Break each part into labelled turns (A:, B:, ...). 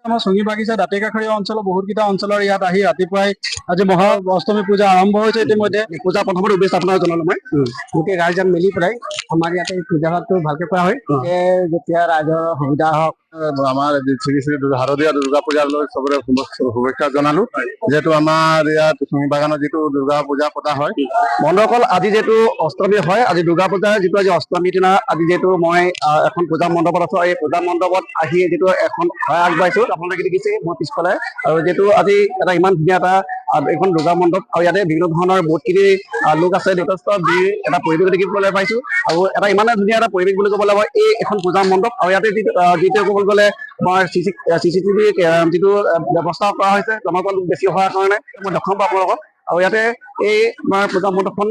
A: আমাৰ চুঙি বাগিচা দাঁতিকাষৰীয়া অঞ্চলৰ বহুতকেইটা অঞ্চলৰ ইয়াত আহি ৰাতিপুৱাই আজি মহা অষ্টমী পূজা আৰম্ভ হৈছে। ইতিমধ্যে পূজা প্ৰথমতে উদ্দেশ্য আপোনাক জনালো মই গোটেই ৰাইজক মিলি পেলাই আমাৰ ইয়াতে পূজা ভাগটো ভালকে কৰা হয়। যেতিয়া ৰাইজৰ সুবিধা হওক
B: আমাৰ শ্ৰী শ্ৰী শাৰদীয়া দুৰ্গা পূজালৈ চবৰে শুভেচ্ছা জনালো। যিহেতু আমাৰ ইয়াত চুঙি বাগানত যিটো দুৰ্গা পূজা পতা হয়,
A: বন্ধুসকল আজি যিহেতু অষ্টমী হয়, আজি দুৰ্গা পূজাৰ যিটো আজি অষ্টমীৰ দিনা আজি যিহেতু মই এখন পূজা মণ্ডপত আছো। এই পূজা মণ্ডপত আহি যিটো এখন শৰাই আগবাঢ়িছো আপোনালোকে দেখিছে মোৰ পিছফালে। আৰু যিহেতু আজি এটা ইমান ধুনীয়া এটা এখন দুৰ্গা মণ্ডপ আৰু ইয়াতে বিভিন্ন ধৰণৰ বহুতখিনি লোক আছে, যথেষ্ট ভিৰ এটা পৰিৱেশ দেখিবলৈ পাইছো। আৰু এটা ইমানে ধুনীয়া এটা পৰিৱেশ বুলি ক'ব লাগিব এই এখন পূজা মণ্ডপ। আৰু ইয়াতে যিটো ক'ব গ'লে আমাৰ CCTV যিটো ব্যৱস্থা কৰা হৈছে জনবল বেছি হোৱাৰ কাৰণে মই দেখুৱাম আপোনালোকক। আৰু ইয়াতে এই আমাৰ পূজা মণ্ডপখন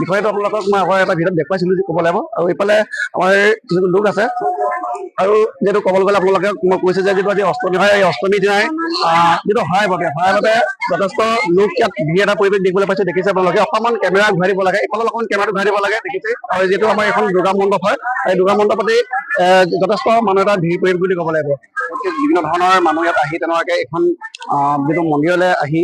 A: বিষয়টো আপোনালোকক মই আকৌ এটা ভিডিঅ'ত দেখুৱাইছিলো ক'ব লাগিব। আৰু এইফালে আমাৰ যিটো লোক আছে আৰু যিহেতু ক'বলৈ গ'লে আপোনালোকে মই কৈছে যে যিটো আজি অষ্টমী হয়, এই অষ্টমীৰ দিনাই যিটো শৰাই বাবে যথেষ্ট লোক ইয়াত ভিৰ এটা পৰিৱেশ দেখিবলৈ পাইছে। দেখিছে আপোনালোকে অকণমান কেমেৰা ঘূৰাই দিব লাগে, এইফালে অকণমান কেমেৰাটো ঘূৰাই দিব লাগে দেখিছে। আৰু যিহেতু আমাৰ এখন দুৰ্গা মণ্ডপ হয়, এই দুৰ্গা মণ্ডপতে যথেষ্ট মানুহ এটা ভিৰ পৰিৱেশ বুলি ক'ব লাগিব। বিভিন্ন ধৰণৰ মানুহ ইয়াত আহি তেনেকুৱাকে এখন যিটো মন্দিৰলৈ আহি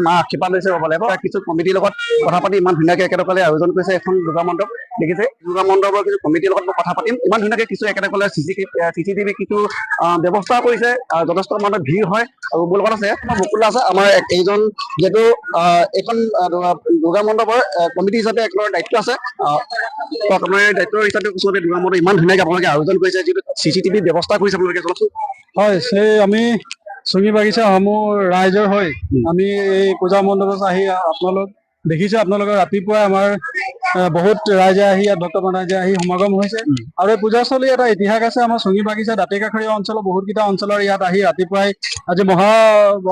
A: মা আশীৰ্বাদ লৈছে ক'ব লাগিব। কিছু কমিটিৰ লগত কথা পাতি ইমান ধুনীয়াকে একেলগে আয়োজন কৰিছে এখন দুৰ্গা মণ্ডপ। দেখিছে দুৰ্গা মণ্ডপৰ কিছু কমিটিৰ লগত মই কথা পাতিম, ইমান ধুনীয়াকে কিছু একেলগে CCTV কিছু ব্যৱস্থা কৰিছে। যথেষ্ট মানুহৰ ভিৰ হয়। আৰু মোৰ লগত আছে বকুল আছে আমাৰ এইজন যিহেতু এইখন দুৰ্গা মণ্ডপৰ কমিটি হিচাপে একেলগে দায়িত্ব আছে। আপোনাৰ দায়িত্ব হিচাপে ওচৰতে দুৰ্গা মণ্ডপ ইমান ধুনীয়াকে আপোনালোকে আয়োজন কৰিছে, যিটো CCTV ব্যৱস্থা কৰিছে আপোনালোকে জনাওকচোন। হয়, আমি চুঙি বাগিচা সমূহ ৰাইজৰ হৈ আমি এই পূজা মণ্ডপত আহি আপোনালোক দেখিছে, আপোনালোকে ৰাতিপুৱাই আমাৰ বহুত ৰাইজে আহি ইয়াত ভক্তমান ৰাইজে আহি সমাগম হৈছে। আৰু এই পূজাস্থলী এটা ইতিহাস আছে। আমাৰ চুঙি বাগিচা দাঁতিকাষৰীয়া অঞ্চলৰ বহুতকেইটা অঞ্চলৰ ইয়াত আহি ৰাতিপুৱাই আজি মহা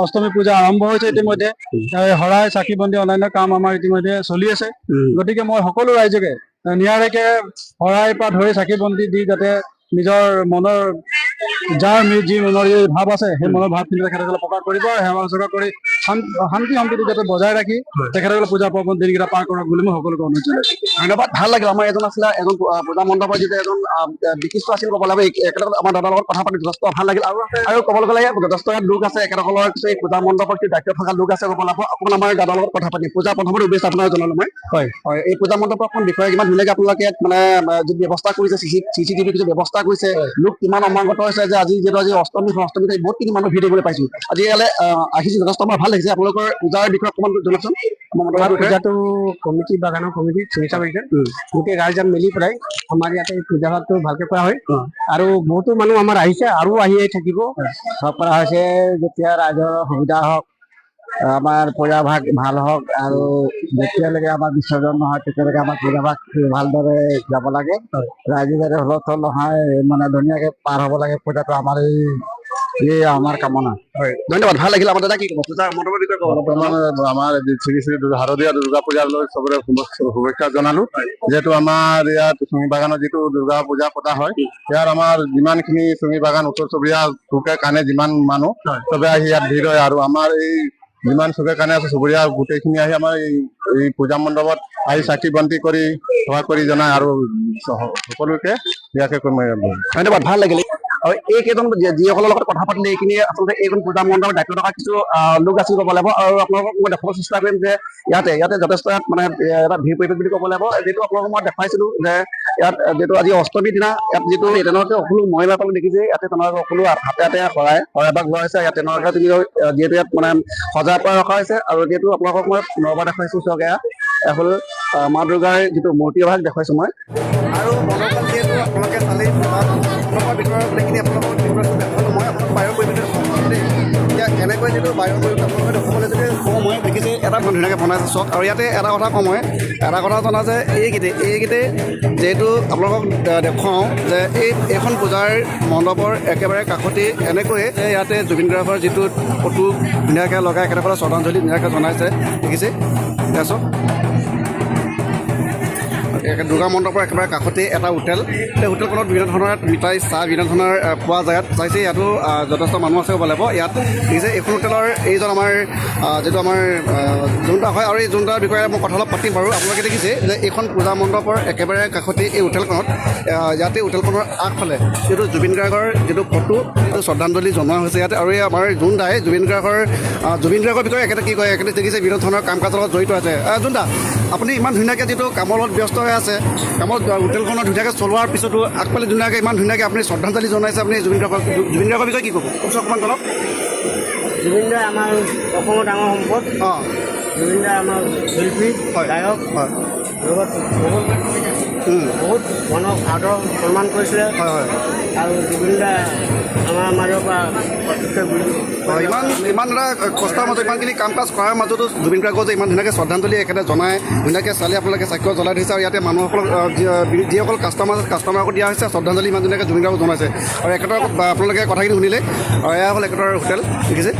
A: অষ্টমী পূজা আৰম্ভ হৈছে। ইতিমধ্যে শৰাই চাকি বন্তি অন্যান্য কাম আমাৰ ইতিমধ্যে চলি আছে। গতিকে মই সকলো ৰাইজকে নিয়াৰিকে শৰাই পৰা ধৰি চাকি বন্তি দি যাতে নিজৰ মনৰ যাৰ যি মনৰ যি ভাৱ আছে সেই মনৰ ভাৱখিনি তেখেতসকলে প্ৰকাশ কৰিব আৰু সেৱা সচকা কৰি শান্তি সম্প্ৰীতি যাতে বজাই ৰাখি তেখেতসকলে পূজা পাৰ্বণ দিনকেইটা পাৰ কৰক বুলি মই সকলোকে অনুৰোধ জনাইছো। ধন্যবাদ। ভাল লাগিল। আমাৰ এজন আছিলে এজন পূজা মণ্ডপৰ যিটো এজন বিশিষ্ট আছিল ক'ব লাগিব। একেলগে আমাৰ দাদাৰ লগত কথা পাতি যথেষ্ট ভাল লাগিল। আৰু ক'বলৈ গ'লে যথেষ্ট লোক আছে একেলগৰ এই পূজা মণ্ডপৰ যি দায়িত্ব থকা লোক আছে ক'ব লাগিব। অকণমান আমাৰ দাদাৰ লগত কথা পাতি পূজা প্ৰথমতে উদ্দেশ্য আপোনাক জনালো মই। হয়, এই পূজা মণ্ডপখন বিষয়ে কিমান ধুনীয়াকে আপোনালোকে মানে যি ব্যৱস্থা কৰিছে CCTV কিছু ব্যৱস্থা কৰিছে। লোক কিমান অমাগত হৈছে যে আজি যিহেতু আজি অষ্টমীতে বহুতখিনি মানুহ ভিৰ দেখিবলৈ পাইছো। আজি ইয়ালৈ আহিছো যথেষ্ট আমাৰ ভাল লাগিছে। আপোনালোকৰ পূজাৰ বিষয়ে অকণমান জনাওকচোন।
C: পূজাটো কমিটি বাগানৰ কমিটি চুঙিচা বাগিচা গোটেই ৰাইজক মিলি পেলাই আমাৰ ইয়াতে পূজা ভাগটো ভালকে কৰা হয়। আৰু বহুতো মানুহ আমাৰ আহিছে আৰু আহি থাকিব কৰা হৈছে। যেতিয়া ৰাইজৰ সুবিধা হওক, আমাৰ পূজা ভাগ ভাল হওক, আৰু যেতিয়ালৈকে আমাৰ বিসৰ্জন নহয় তেতিয়ালৈকে আমাৰ পূজা ভাগ ভালদৰে যাব লাগে। ৰাইজে যাতে হুলস্থুল নহয়, মানে ধুনীয়াকে পাৰ হ'ব লাগে পূজাটো। আমাৰ আমাৰ কামনা।
A: হয়, ধন্যবাদ। ভাল লাগিল। আমাৰ দাদা কি ক'ব পূজা মণ্ডপৰ বিষয়ে ক'ব?
B: আমাৰ শ্ৰী শ্ৰী শাৰদীয়া দুৰ্গা পূজালৈ চবৰে শুভেচ্ছা জনালো। যিহেতু আমাৰ ইয়াত চুঙি বাগানত যিটো দুৰ্গা পূজা পতা হয়, ইয়াত আমাৰ যিমানখিনি চুঙি বাগান ওচৰ চুবুৰীয়া চুকে কাণে যিমান মানুহ চবে আহি ইয়াত ভিৰ হয়। আৰু আমাৰ এই যিমান চুকে কাণে আছে চুবুৰীয়া গোটেইখিনি আহি আমাৰ এই পূজা মণ্ডপত আহি চাকি বন্তি কৰি সেৱা কৰি জনায়। আৰু সকলোকে ইয়াকে
A: ধন্যবাদ। ভাল লাগিল। আৰু এইকেইজন যিসকলৰ লগত কথা পাতিলে এইখিনি আচলতে এইখন পূজা মণ্ডপৰ দায়িত্ব থকা কিছু লোক আছিল ক'ব লাগিব। আৰু আপোনালোকক মই দেখাব চেষ্টা কৰিম যে ইয়াতে যথেষ্ট মানে এটা ভিৰ পৰিৱেশ বুলি ক'ব লাগিব। যিটো আপোনালোকক মই দেখাইছিলো যে ইয়াত যিটো আজি অষ্টমীৰ দিনা ইয়াত যিটো তেনেকুৱাকে সকলো মহিলাসকলে দেখিছে ইয়াতে তেনেকুৱাকে সকলো হাতে শৰাই ভাগ লোৱা হৈছে। ইয়াত তেনেকুৱাকে তুমি যিহেতু ইয়াত মানে সজাই পৰা ৰখা হৈছে। আৰু যিহেতু আপোনালোকক মই পুনৰবাৰ দেখাইছো চক এয়া হ'ল মা দুৰ্গাৰ যিটো মূৰ্তি ভাগ দেখুৱাইছো মই। আৰু বনখন যিহেতু আপোনালোকে চালেই আপোনালোকৰ ভিতৰৰ গোটেইখিনি আপোনালোকৰ মই আপোনাক বায়ুৰ পৰিৱেশটো দেখাম দেই। এতিয়া এনেকৈ যিটো বায়ুৰ পৰিৱেশ আপোনালোকে দেখাবলৈ যদি কওঁ মই দেখিছে এটা ধুনীয়াকৈ বনাইছে চক। আৰু ইয়াতে এটা কথা কওঁ মই এটা কথা জনা যে এইকেইটাই যিহেতু আপোনালোকক দেখুৱাওঁ যে এইখন পূজাৰ মণ্ডপৰ একেবাৰে কাষতেই এনেকৈয়ে ইয়াতে জুবিন গাৰ্গৰ যিটো ফটো ধুনীয়াকৈ লগাই একেবাৰে শ্ৰদ্ধাঞ্জলি ধুনীয়াকৈ জনাইছে দেখিছে। দুৰ্গা মণ্ডপৰ একেবাৰে কাষতে এটা হোটেল। সেই হোটেলখনত বিভিন্ন ধৰণৰ মিঠাই চাহ বিভিন্ন ধৰণৰ পোৱা যায়। ইয়াত চাইছে ইয়াতো যথেষ্ট মানুহ আছে হ'ব লাগিব। ইয়াত দেখিছে এইখন হোটেলৰ এইজন আমাৰ যিটো আমাৰ জোনদা হয় আৰু এই জোনদাৰ বিষয়ে মই কথা অলপ পাতিম বাৰু। আপোনালোকে দেখিছে যে এইখন পূজা মণ্ডপৰ একেবাৰে কাষতে এই হোটেলখনত ইয়াতে হোটেলখনৰ আগফালে যিটো জুবিন গাৰ্গৰ যিটো ফটো যিটো শ্ৰদ্ধাঞ্জলি জনোৱা হৈছে ইয়াতে। আৰু এই আমাৰ জোনদাই জুবিন গাৰ্গৰ বিষয়ে একেটা কি কয় একেটা দেখিছে বিভিন্ন ধৰণৰ কাম কাজৰ লগত জড়িত আছে। জোনদা আপুনি ইমান ধুনীয়াকৈ যিটো কামৰ লগত ব্যস্ত হৈ আছে, কামত হোটেলখনত ধুনীয়াকৈ চলোৱাৰ পিছতো আগফালে ধুনীয়াকৈ ইমান ধুনীয়াকৈ আপুনি শ্ৰদ্ধাঞ্জলি জনাইছে। আপুনি জুবিন গাৰ্গৰ বিষয়ে কি ক'ব অকণমান অলপ?
C: জুবিন দা আমাৰ অসমৰ ডাঙৰ সম্পদ।
A: অঁ,
C: জুবিন দা আমাৰ শিল্পী গায়ক
A: হয়
C: লগত বহুত মানুহক আদৰ সন্মান কৰিছিলে।
A: হয় হয়
C: আৰু জুবিন দা আমাৰ মাজৰ পৰা
A: ইমান এটা কষ্টৰ মাজত ইমানখিনি কাম কাজ কৰাৰ মাজতো জুবিন গাৰ্গক যে ইমান ধুনীয়াকৈ শ্ৰদ্ধাঞ্জলি একেটা জনাই ধুনীয়াকৈ চালি আপোনালোকে চাক্ষ্য জ্বলাই থৈছে। আৰু ইয়াতে মানুহসকলক যিসকল কাষ্টমাৰকো দিয়া হৈছে শ্ৰদ্ধাঞ্জলি ইমান ধুনীয়াকৈ জুবিন গাৰ্গক জনাইছে। আৰু একেটাৰ আপোনালোকে কথাখিনি শুনিলে আৰু এয়া হ'ল একেটাৰ হোটেল দেখিছে।